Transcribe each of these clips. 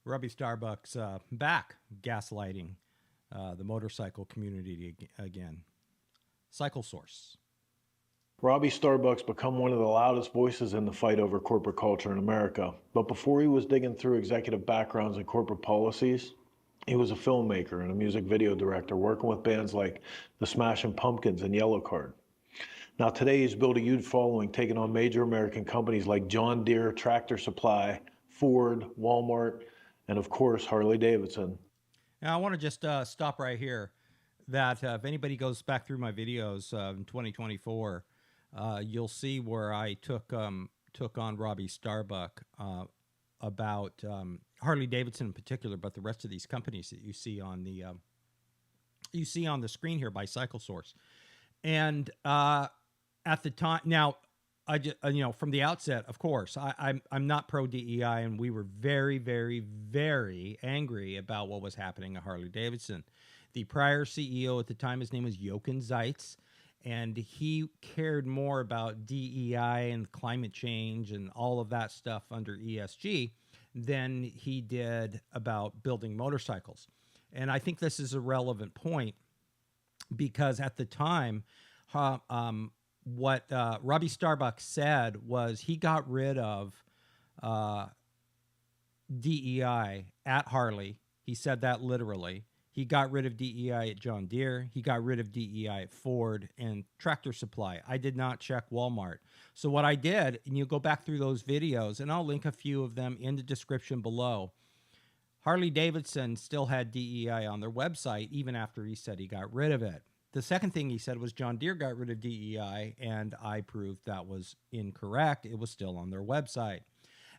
Robbie Starbuck's back gaslighting the motorcycle community again. Cycle Source. Robbie Starbuck's become one of the loudest voices in the fight over corporate culture in America. But before he was digging through executive backgrounds and corporate policies, he was a filmmaker and a music video director working with bands like the Smashing Pumpkins and Yellowcard. Now today he's built a huge following, taking on major American companies like John Deere, Tractor Supply, Ford, Walmart, and of course Harley Davidson. Now I want to just stop right here. That if anybody goes back through my videos in 2024, you'll see where I took on Robbie Starbuck about Harley Davidson in particular, but the rest of these companies that you see on the screen here by Cycle Source. And at the time, now I just from the outset, of course, I'm not pro DEI, and we were very, very, very angry about what was happening at Harley Davidson. The prior CEO at the time, his name was Jochen Zeitz, and he cared more about DEI and climate change and all of that stuff under ESG than he did about building motorcycles. And I think this is a relevant point because at the time, what Robbie Starbuck said was he got rid of DEI at Harley. He said that literally. He got rid of DEI at John Deere. He got rid of DEI at Ford and Tractor Supply. I did not check Walmart. So what I did, and you go back through those videos, and I'll link a few of them in the description below. Harley Davidson still had DEI on their website even after he said he got rid of it. The second thing he said was John Deere got rid of DEI, and I proved that was incorrect. It was still on their website.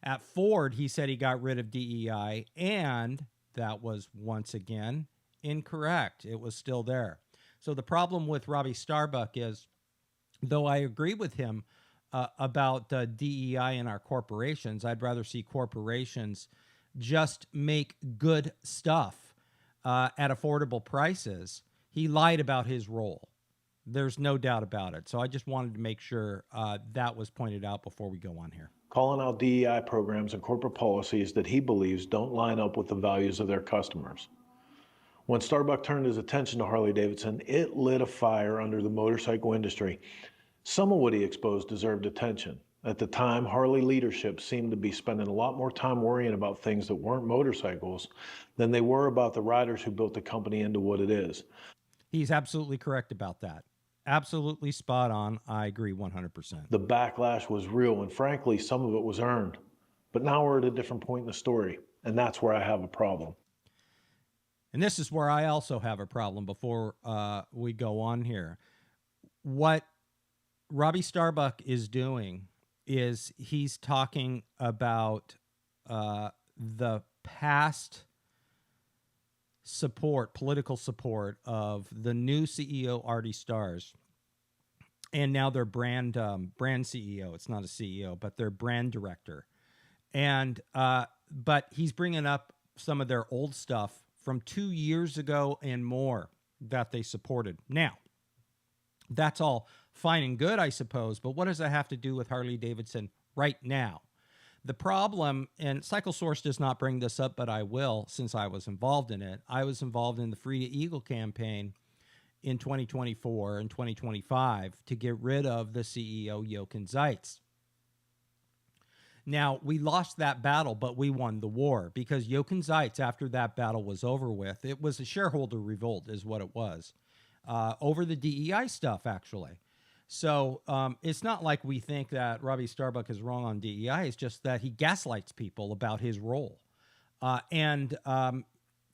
At Ford, he said he got rid of DEI, and that was once again incorrect. It was still there. So the problem with Robbie Starbuck is, though I agree with him about DEI in our corporations, I'd rather see corporations just make good stuff at affordable prices. He lied about his role. There's no doubt about it. So I just wanted to make sure that was pointed out before we go on here. Calling out DEI programs and corporate policies that he believes don't line up with the values of their customers. When Starbuck turned his attention to Harley Davidson, it lit a fire under the motorcycle industry. Some of what he exposed deserved attention. At the time, Harley leadership seemed to be spending a lot more time worrying about things that weren't motorcycles than they were about the riders who built the company into what it is. He's absolutely correct about that. Absolutely spot on. I agree 100%. The backlash was real, and frankly, some of it was earned. But now we're at a different point in the story, and that's where I have a problem. And this is where I also have a problem before we go on here. What Robbie Starbuck is doing is he's talking about the past support, political support of the new CEO, Artie Starrs, and now their brand CEO. It's not a CEO, but their brand director. And but he's bringing up some of their old stuff from 2 years ago and more that they supported. Now, that's all fine and good, I suppose, but what does that have to do with Harley Davidson right now? The problem, and Cycle Source does not bring this up, but I will since I was involved in it. I was involved in the Free to Eagle campaign in 2024 and 2025 to get rid of the CEO, Jochen Zeitz. Now, we lost that battle, but we won the war because Jochen Zeitz, after that battle was over with, it was a shareholder revolt is what it was, over the DEI stuff, actually. So it's not like we think that Robbie Starbuck is wrong on DEI. It's just that he gaslights people about his role. And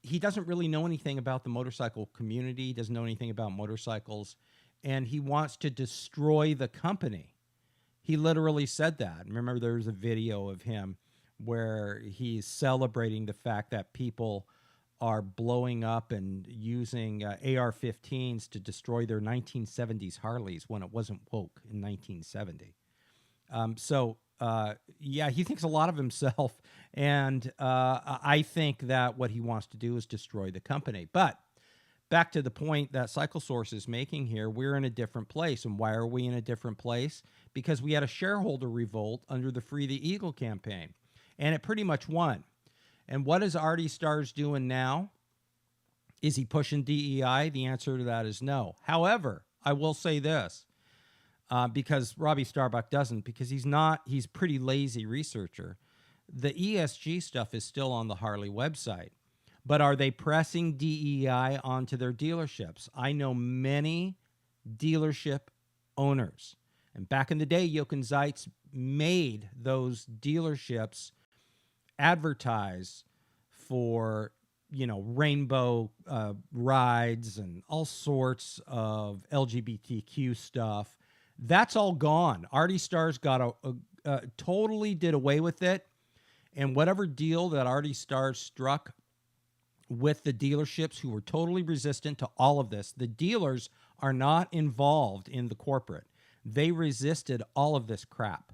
he doesn't really know anything about the motorcycle community. He doesn't know anything about motorcycles. And he wants to destroy the company. He literally said that. Remember, there's a video of him where he's celebrating the fact that people are blowing up and using AR-15s to destroy their 1970s Harleys when it wasn't woke in 1970. Yeah, he thinks a lot of himself, and I think that what he wants to do is destroy the company. But back to the point that Cycle Source is making here, we're in a different place. And why are we in a different place? Because we had a shareholder revolt under the Free the Eagle campaign, and it pretty much won. And what is Artie Starrs doing now? Is he pushing DEI? The answer to that is no. However, I will say this, because Robbie Starbuck doesn't, because he's a pretty lazy researcher. The ESG stuff is still on the Harley website. But are they pressing DEI onto their dealerships? I know many dealership owners. And back in the day, Jochen Zeitz made those dealerships advertise for, rainbow rides and all sorts of LGBTQ stuff. That's all gone. Artie Starrs totally did away with it. And whatever deal that Artie Starrs struck with the dealerships who were totally resistant to all of this, the dealers are not involved in the corporate. They resisted all of this crap.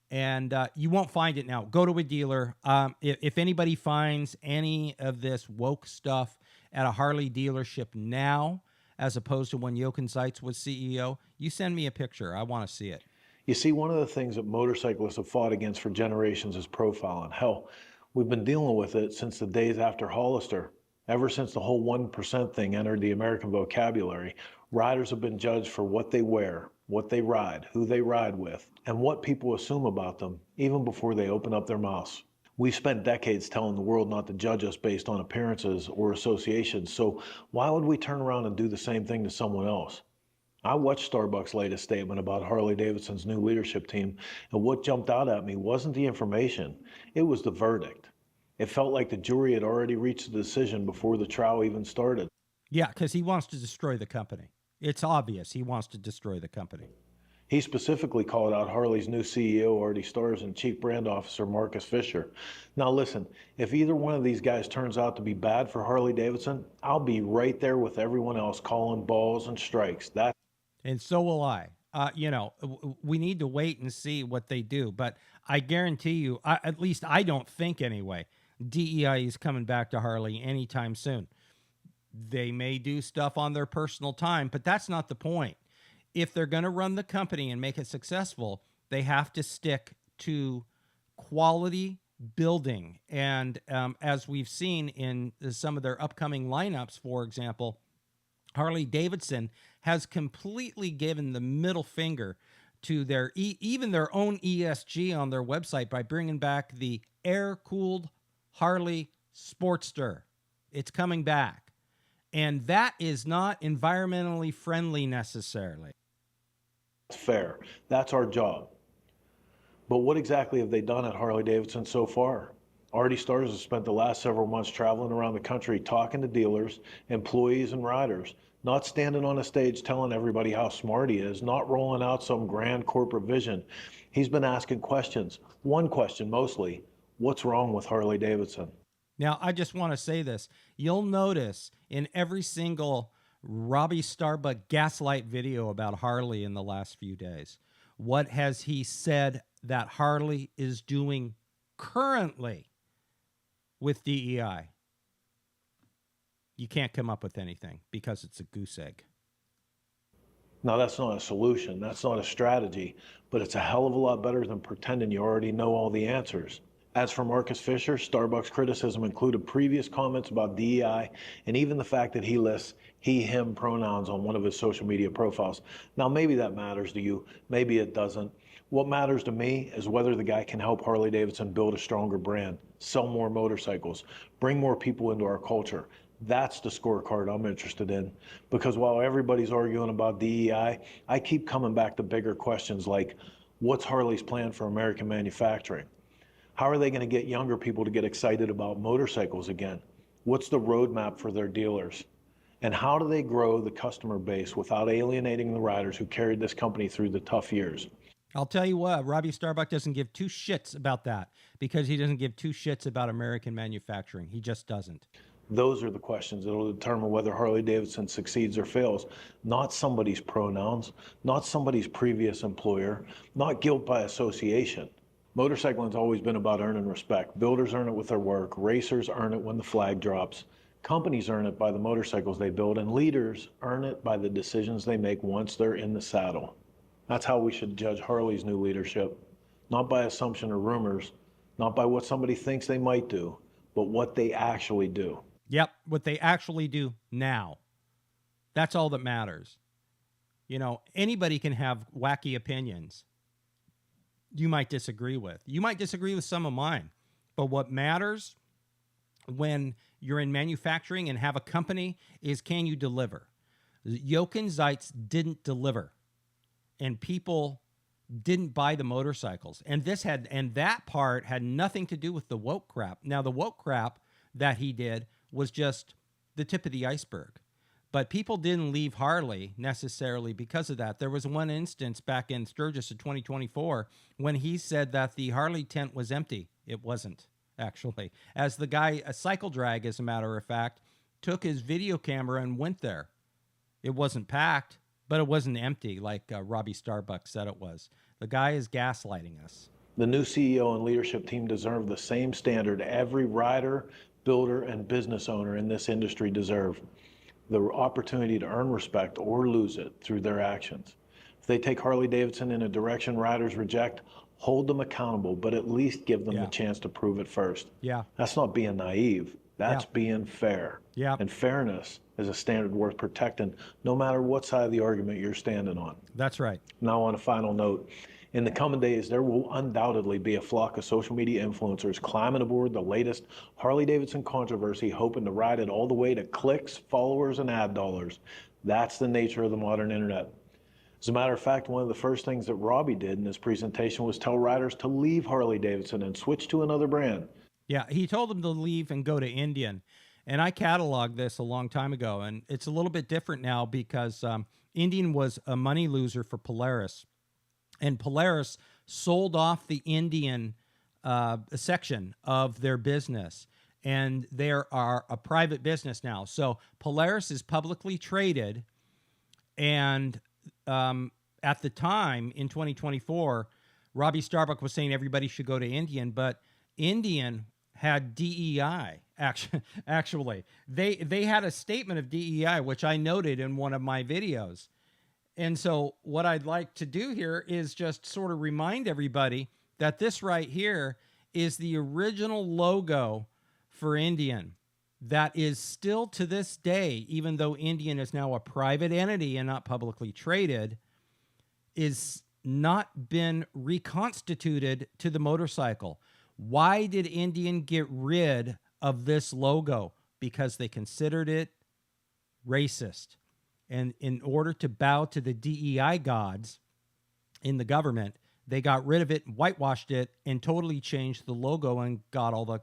And you won't find it now. Go to a dealer. If anybody finds any of this woke stuff at a Harley dealership now, as opposed to when Jochen Zeitz was CEO, you send me a picture. I want to see it. You see, one of the things that motorcyclists have fought against for generations is profiling. Hell, we've been dealing with it since the days after Hollister. Ever since the whole 1% thing entered the American vocabulary, riders have been judged for what they wear, what they ride, who they ride with, and what people assume about them, even before they open up their mouths. We've spent decades telling the world not to judge us based on appearances or associations, so why would we turn around and do the same thing to someone else? I watched Starbuck's latest statement about Harley Davidson's new leadership team, and what jumped out at me wasn't the information, it was the verdict. It felt like the jury had already reached a decision before the trial even started. Yeah, because he wants to destroy the company. It's obvious he wants to destroy the company. He specifically called out Harley's new CEO, Artie Starrs, and Chief Brand Officer, Marcus Fisher. Now listen, if either one of these guys turns out to be bad for Harley Davidson, I'll be right there with everyone else calling balls and strikes. And so will I. We need to wait and see what they do. But I guarantee you, at least I don't think anyway, DEI is coming back to Harley anytime soon. They may do stuff on their personal time, but that's not the point. If they're going to run the company and make it successful, they have to stick to quality building. And as we've seen in some of their upcoming lineups, for example, Harley Davidson has completely given the middle finger to their even their own ESG on their website by bringing back the air-cooled Harley Sportster. It's coming back. And that is not environmentally friendly necessarily. Fair. That's our job. But what exactly have they done at Harley Davidson so far? Artie Starrs has spent the last several months traveling around the country talking to dealers, employees, and riders, not standing on a stage telling everybody how smart he is, not rolling out some grand corporate vision. He's been asking questions. One question mostly, what's wrong with Harley Davidson? Now, I just want to say this. You'll notice in every single Robbie Starbuck gaslight video about Harley in the last few days, what has he said that Harley is doing currently with DEI? You can't come up with anything because it's a goose egg. Now, that's not a solution. That's not a strategy, but it's a hell of a lot better than pretending you already know all the answers. As for Marcus Fisher, Starbuck's criticism included previous comments about DEI and even the fact that he lists he, him pronouns on one of his social media profiles. Now, maybe that matters to you. Maybe it doesn't. What matters to me is whether the guy can help Harley Davidson build a stronger brand, sell more motorcycles, bring more people into our culture. That's the scorecard I'm interested in. Because while everybody's arguing about DEI, I keep coming back to bigger questions like, what's Harley's plan for American manufacturing? How are they going to get younger people to get excited about motorcycles again? What's the roadmap for their dealers? And how do they grow the customer base without alienating the riders who carried this company through the tough years? I'll tell you what, Robbie Starbuck doesn't give two shits about that because he doesn't give two shits about American manufacturing. He just doesn't. Those are the questions that will determine whether Harley Davidson succeeds or fails. Not somebody's pronouns, not somebody's previous employer, not guilt by association. Motorcycling's always been about earning respect. Builders earn it with their work. Racers earn it when the flag drops. Companies earn it by the motorcycles they build, and leaders earn it by the decisions they make once they're in the saddle. That's how we should judge Harley's new leadership. Not by assumption or rumors, not by what somebody thinks they might do, but what they actually do. Yep, what they actually do now. That's all that matters. You know, anybody can have wacky opinions you might disagree with. You might disagree with some of mine. But what matters when you're in manufacturing and have a company is, can you deliver? Yoke and Zeitz didn't deliver. And people didn't buy the motorcycles. And that part had nothing to do with the woke crap. Now, the woke crap that he did was just the tip of the iceberg. But people didn't leave Harley necessarily because of that. There was one instance back in Sturgis of 2024 when he said that the Harley tent was empty. It wasn't, actually. As the guy, a cycle drag, as a matter of fact, took his video camera and went there. It wasn't packed, but it wasn't empty like Robbie Starbuck said it was. The guy is gaslighting us. The new CEO and leadership team deserve the same standard every rider, builder, and business owner in this industry deserve. The opportunity to earn respect or lose it through their actions. If they take Harley Davidson in a direction riders reject, hold them accountable, but at least give them the chance to prove it first. Yeah. That's not being naive. That's being fair. Yeah. And fairness is a standard worth protecting, no matter what side of the argument you're standing on. That's right. Now, on a final note, in the coming days, there will undoubtedly be a flock of social media influencers climbing aboard the latest Harley Davidson controversy, hoping to ride it all the way to clicks, followers, and ad dollars. That's the nature of the modern internet. As a matter of fact, one of the first things that Robby did in his presentation was tell riders to leave Harley Davidson and switch to another brand. Yeah, he told them to leave and go to Indian. And I cataloged this a long time ago, and it's a little bit different now because Indian was a money loser for Polaris. And Polaris sold off the Indian section of their business. And they are a private business now. So Polaris is publicly traded. And at the time, in 2024, Robbie Starbuck was saying everybody should go to Indian. But Indian had DEI, actually. They had a statement of DEI, which I noted in one of my videos. And so what I'd like to do here is just sort of remind everybody that this right here is the original logo for Indian that is still to this day, even though Indian is now a private entity and not publicly traded, is not been reconstituted to the motorcycle. Why did Indian get rid of this logo? Because they considered it racist. And in order to bow to the DEI gods in the government, they got rid of it, whitewashed it, and totally changed the logo and got all the,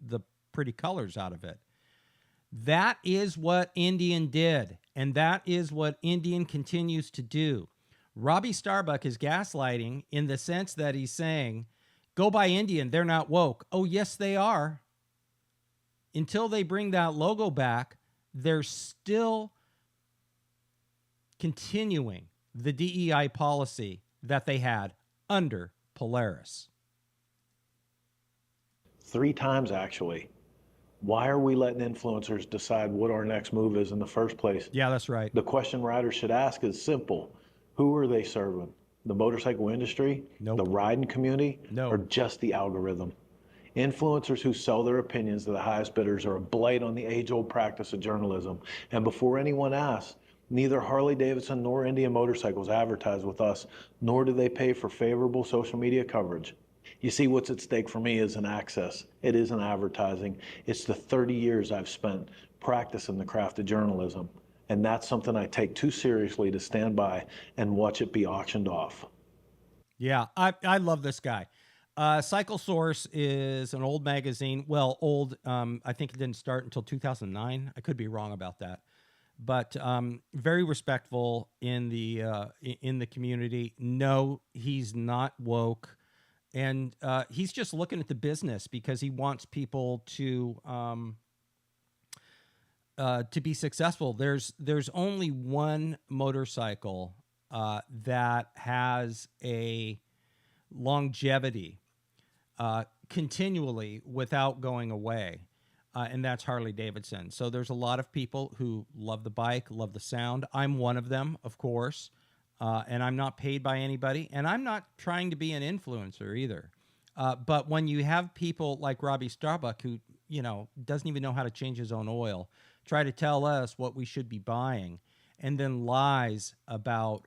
the pretty colors out of it. That is what Indian did, and that is what Indian continues to do. Robbie Starbuck is gaslighting in the sense that he's saying, go buy Indian, they're not woke. Oh, yes, they are. Until they bring that logo back, they're still continuing the DEI policy that they had under Polaris. 3 times, actually. Why are we letting influencers decide what our next move is in the first place? Yeah, that's right. The question riders should ask is simple. Who are they serving? The motorcycle industry? Nope. The riding community? No. Or just the algorithm? Influencers who sell their opinions to the highest bidders are a blight on the age-old practice of journalism. And before anyone asks, neither Harley Davidson nor Indian Motorcycles advertise with us, nor do they pay for favorable social media coverage. You see, what's at stake for me isn't access. It isn't advertising. It's the 30 years I've spent practicing the craft of journalism. And that's something I take too seriously to stand by and watch it be auctioned off. Yeah, I love this guy. Cycle Source is an old magazine. Well, old, I think it didn't start until 2009. I could be wrong about that. But very respectful in the community. No, he's not woke. And he's just looking at the business because he wants people to be successful. There's only one motorcycle that has a longevity continually without going away, and that's Harley Davidson. So there's a lot of people who love the bike, love the sound. I'm one of them, of course. And I'm not paid by anybody, and I'm not trying to be an influencer either. But when you have people like Robbie Starbuck, who doesn't even know how to change his own oil, try to tell us what we should be buying, and then lies about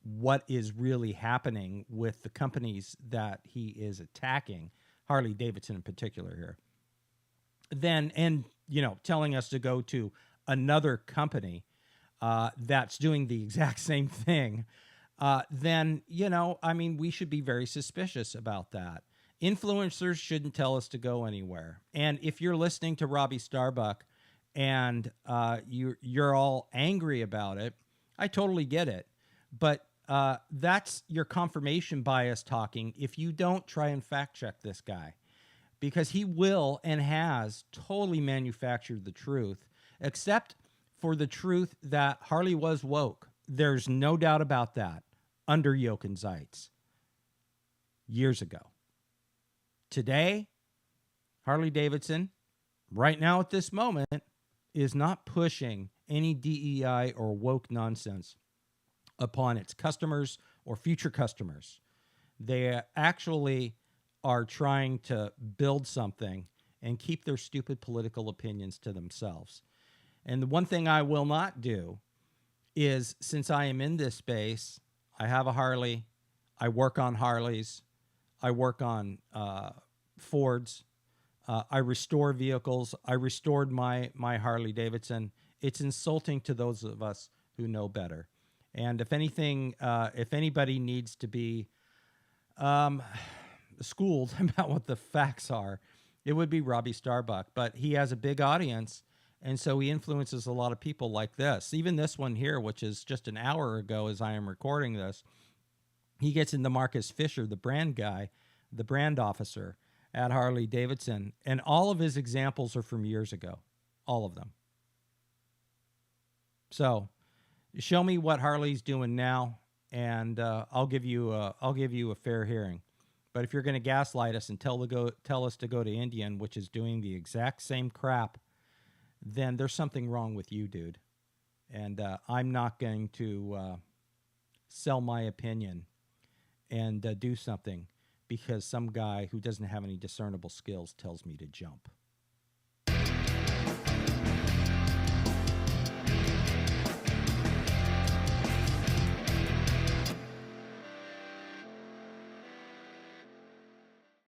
what is really happening with the companies that he is attacking, Harley Davidson in particular here. Then, and telling us to go to another company that's doing the exact same thing, then, we should be very suspicious about that. Influencers shouldn't tell us to go anywhere. And if you're listening to Robbie Starbuck and you're all angry about it, I totally get it. But that's your confirmation bias talking if you don't try and fact check this guy, because he will and has totally manufactured the truth, except for the truth that Harley was woke. There's no doubt about that, under Yoke and Zeitz years ago. Today, Harley Davidson, right now at this moment, is not pushing any DEI or woke nonsense upon its customers or future customers. They actually are trying to build something and keep their stupid political opinions to themselves. And the one thing I will not do is, since I am in this space, I have a Harley, I work on Harleys, I work on Fords, I restore vehicles, I restored my Harley Davidson. It's insulting to those of us who know better. And if anything, if anybody needs to be schooled about what the facts are, it would be Robbie Starbuck. But he has a big audience, and so he influences a lot of people like this. Even this one here, which is just an hour ago as I am recording this, he gets into Marcus Fisher, the brand guy, the brand officer at Harley Davidson, and all of his examples are from years ago, all of them. So show me what Harley's doing now, and I'll give you a fair hearing. But if you're going to gaslight us and tell us to go to Indian, which is doing the exact same crap, then there's something wrong with you, dude. And I'm not going to sell my opinion and do something because some guy who doesn't have any discernible skills tells me to jump.